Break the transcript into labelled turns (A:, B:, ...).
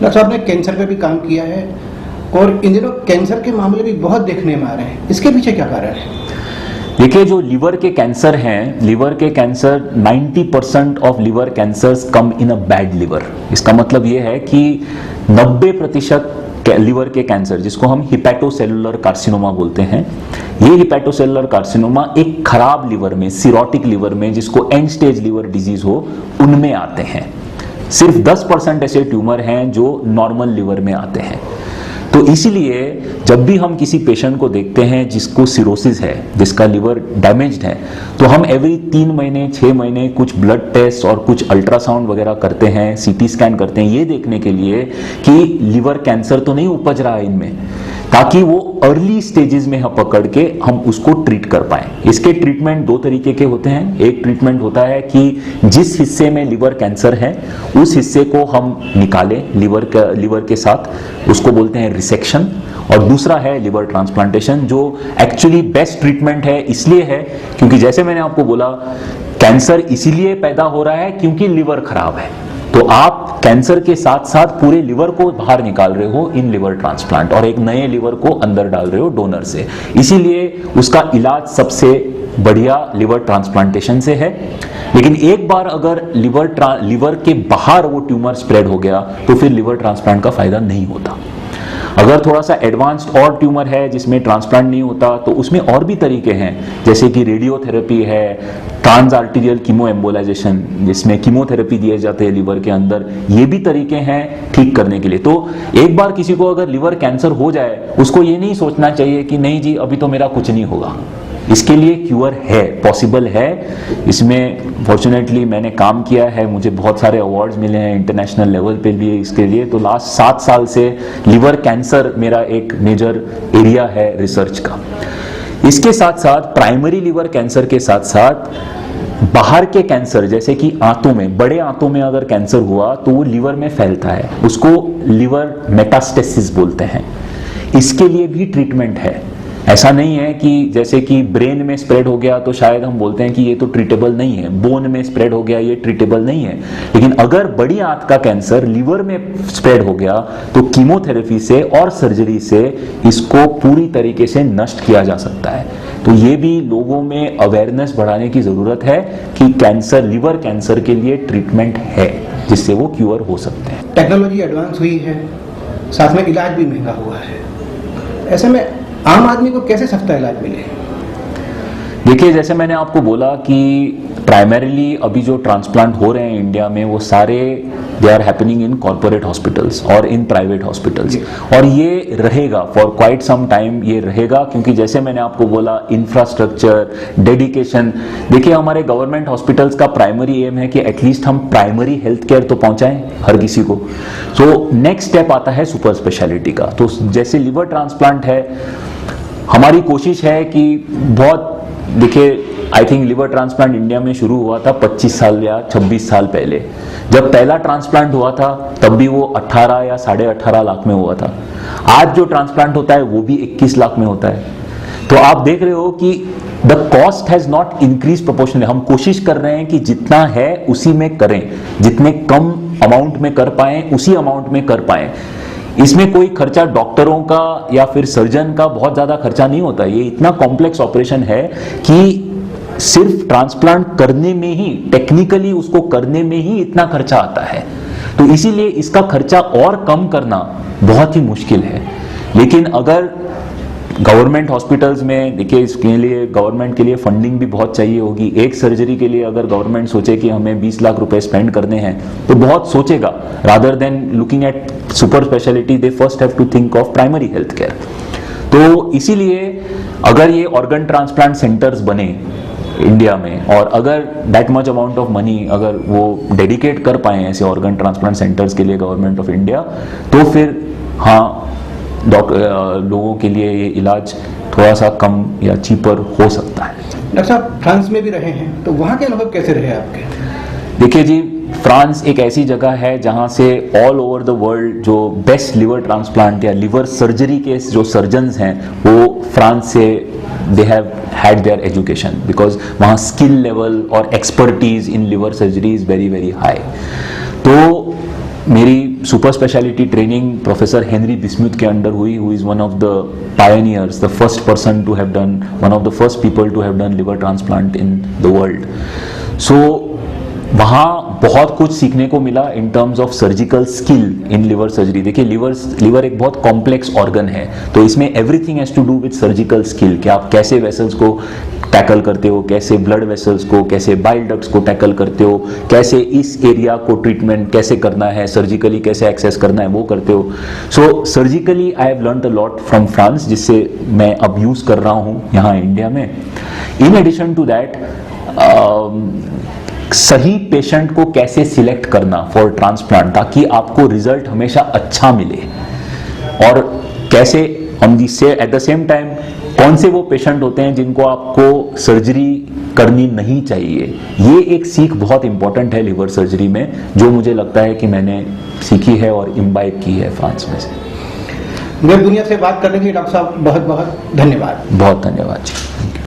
A: Doctor साहब ने cancer पे भी काम किया है और इन दिनों कैंसर के मामले भी बहुत देखने में आ रहे हैं, इसके पीछे क्या कारण है?
B: देखिए, जो लिवर के कैंसर हैं, लिवर के cancer 90% of liver cancers come in a bad liver. इसका मतलब ये है कि 90% लिवर के कैंसर, जिसको हम हिपैटोसेलुलर कार्सिनोमा बोलते हैं, ये हिपैटोसेलुलर कार्सिनोमा एक खराब लिवर में, सिरोटिक लिवर में, जिसको एंड स्टेज लिवर डिजीज हो, उनमें आते हैं। सिर्फ 10% ऐसे ट्यूमर हैं जो नॉर्मल लिवर में आते हैं। तो इसीलिए जब भी हम किसी पेशेंट को देखते हैं जिसको सिरोसिस है, जिसका लिवर डैमेज्ड है, तो हम एवरी 3 महीने 6 महीने कुछ ब्लड टेस्ट और कुछ अल्ट्रासाउंड वगैरह करते हैं, सीटी स्कैन करते हैं, ये देखने के लिए कि लिवर कैंसर तो नहीं उपज रहा है इनमें, ताकि वो अर्ली स्टेजेस में हम पकड़ के हम उसको ट्रीट कर पाए। इसके ट्रीटमेंट 2 तरीके के होते हैं। एक ट्रीटमेंट होता है कि जिस हिस्से में लिवर कैंसर है उस हिस्से को हम निकालें लिवर के साथ, उसको बोलते हैं रिसेक्शन। और दूसरा है लिवर ट्रांसप्लांटेशन, जो एक्चुअली बेस्ट ट्रीटमेंट है। इसलिए है क्योंकि जैसे मैंने आपको बोला, कैंसर इसीलिए पैदा हो रहा है क्योंकि लिवर खराब है। तो आप कैंसर के साथ साथ पूरे लिवर को बाहर निकाल रहे हो इन लिवर ट्रांसप्लांट, और एक नए लिवर को अंदर डाल रहे हो डोनर से। इसीलिए उसका इलाज सबसे बढ़िया लिवर ट्रांसप्लांटेशन से है। लेकिन एक बार अगर लिवर के बाहर वो ट्यूमर स्प्रेड हो गया तो फिर लिवर ट्रांसप्लांट का फायदा नहीं होता। अगर थोड़ा सा एडवांस्ड और ट्यूमर है जिसमें ट्रांसप्लांट नहीं होता, तो उसमें और भी तरीके हैं, जैसे कि रेडियोथेरेपी है, ट्रांस आर्टीरियल कीमो एम्बोलाइजेशन, जिसमें कीमोथेरेपी दिए जाते हैं लिवर के अंदर। ये भी तरीके हैं ठीक करने के लिए। तो एक बार किसी को अगर लिवर कैंसर हो जाए, उसको ये नहीं सोचना चाहिए कि नहीं जी अभी तो मेरा कुछ नहीं होगा। इसके लिए क्यूर है, पॉसिबल है। इसमें फॉर्चुनेटली मैंने काम किया है, मुझे बहुत सारे अवार्ड्स मिले हैं इंटरनेशनल लेवल पे भी इसके लिए। तो लास्ट 7 साल से लिवर कैंसर मेरा एक मेजर एरिया है रिसर्च का। इसके साथ साथ प्राइमरी लिवर कैंसर के साथ साथ बाहर के कैंसर, जैसे कि आंतों में, बड़े आंतों में अगर कैंसर हुआ तो वो लिवर में फैलता है, उसको लिवर मेटास्टेसिस बोलते हैं। इसके लिए भी ट्रीटमेंट है। ऐसा नहीं है कि जैसे कि ब्रेन में स्प्रेड हो गया तो शायद हम बोलते हैं कि ये तो ट्रीटेबल नहीं है, बोन में स्प्रेड हो गया ये ट्रीटेबल नहीं है। लेकिन अगर बड़ी आंत का कैंसर लिवर में स्प्रेड हो गया तो कीमोथेरेपी से और सर्जरी से इसको पूरी तरीके से नष्ट किया जा सकता है। तो ये भी लोगों में अवेयरनेस बढ़ाने की जरूरत है कि कैंसर, लिवर कैंसर के लिए ट्रीटमेंट है जिससे वो क्योर हो सकते हैं।
A: टेक्नोलॉजी एडवांस हुई है, साथ में इलाज भी महंगा हुआ है। ऐसे में आम आदमी को कैसे सस्ता इलाज मिले?
B: देखिए, जैसे मैंने आपको बोला कि प्राइमरीली अभी जो ट्रांसप्लांट हो रहे हैं इंडिया में, वो सारे they are happening in corporate hospitals और इन प्राइवेट हॉस्पिटल्स। और ये रहेगा फॉर क्वाइट सम टाइम, ये रहेगा क्योंकि जैसे मैंने आपको बोला, इंफ्रास्ट्रक्चर, डेडिकेशन। देखिए, हमारे गवर्नमेंट हॉस्पिटल्स का प्राइमरी एम है कि एटलीस्ट हम प्राइमरी हेल्थ केयर तो पहुंचाएं हर किसी को। सो नेक्स्ट स्टेप आता है सुपर स्पेशलिटी का। तो जैसे लिवर ट्रांसप्लांट है, हमारी कोशिश है कि बहुत, देखिए I think liver transplant India में शुरू हुआ था 25 साल या 26 साल पहले। जब पहला ट्रांसप्लांट हुआ था तब भी वो 18 या 18.5 लाख में हुआ था। आज जो ट्रांसप्लांट होता है वो भी 21 लाख में होता है। तो आप देख रहे हो कि the cost has not increase proportionally. हम कोशिश कर रहे हैं कि जितना है उसी में करें, जितने कम अमाउंट में कर पाए उसी अमाउंट में कर पाए। इसमें कोई खर्चा डॉक्टरों का या फिर सर्जन का बहुत ज्यादा खर्चा नहीं होता। ये इतना कॉम्प्लेक्स ऑपरेशन है कि सिर्फ ट्रांसप्लांट करने में ही, टेक्निकली उसको करने में ही इतना खर्चा आता है। तो इसीलिए इसका खर्चा और कम करना बहुत ही मुश्किल है। लेकिन अगर गवर्नमेंट हॉस्पिटल्स में, देखिए इसके लिए गवर्नमेंट के लिए फंडिंग भी बहुत चाहिए होगी। एक सर्जरी के लिए अगर गवर्नमेंट सोचे कि हमें 20 लाख रुपए स्पेंड करने हैं तो बहुत सोचेगा। Rather than looking at super speciality, they first have to think of primary health care. तो इसीलिए अगर ये ऑर्गन ट्रांसप्लांट सेंटर्स बने इंडिया में, और अगर that much amount of money अगर वो डेडिकेट कर पाए ऐसे ऑर्गन ट्रांसप्लांट सेंटर्स के लिए गवर्नमेंट ऑफ इंडिया, तो फिर हाँ, लोगों के लिए ये इलाज थोड़ा सा कम या चीपर हो सकता है।
A: डॉक्टर साहब, फ्रांस में भी रहे हैं, तो वहाँ के अनुभव कैसे रहे आपके?
B: देखिए जी, फ्रांस एक ऐसी जगह है जहाँ से ऑल ओवर द वर्ल्ड जो बेस्ट लिवर ट्रांसप्लांट या लिवर सर्जरी के जो सर्जन्स हैं वो फ्रांस से they have had their education, because वहाँ स्किल लेवल और expertise in liver surgery is very very high. तो मेरी super speciality training professor Henry Bismuth के अंडर हुई, who is one of the pioneers, the first person to have done, one of the first people to have done liver transplant in the world. So वहाँ बहुत कुछ सीखने को मिला in terms of surgical skill in liver surgery. देखिए liver एक बहुत complex organ है, तो इसमें everything has to do with surgical skill, कि आप कैसे वेसल्स को टैकल करते हो, कैसे ब्लड वेसल्स को, कैसे बाइल डक्ट्स को टैकल करते हो, कैसे इस एरिया को ट्रीटमेंट कैसे करना है, सर्जिकली कैसे एक्सेस करना है, वो करते हो। So surgically I have learned a lot from France, जिससे मैं अब यूज कर रहा हूँ यहाँ इंडिया में। इन एडिशन टू दैट सही पेशेंट को कैसे सिलेक्ट करना फॉर ट्रांसप्लांट, ताकि आपको रिजल्ट हमेशा अच्छा मिले, और कैसे एट द सेम टाइम कौन से वो पेशेंट होते हैं जिनको आपको सर्जरी करनी नहीं चाहिए। ये एक सीख बहुत इंपॉर्टेंट है लिवर सर्जरी में, जो मुझे लगता है कि मैंने सीखी है और इम्बाइब की है फ्रांस में से।
A: देश दुनिया से बात करने के लिए डॉक्टर साहब बहुत बहुत धन्यवाद।
B: बहुत धन्यवाद जी।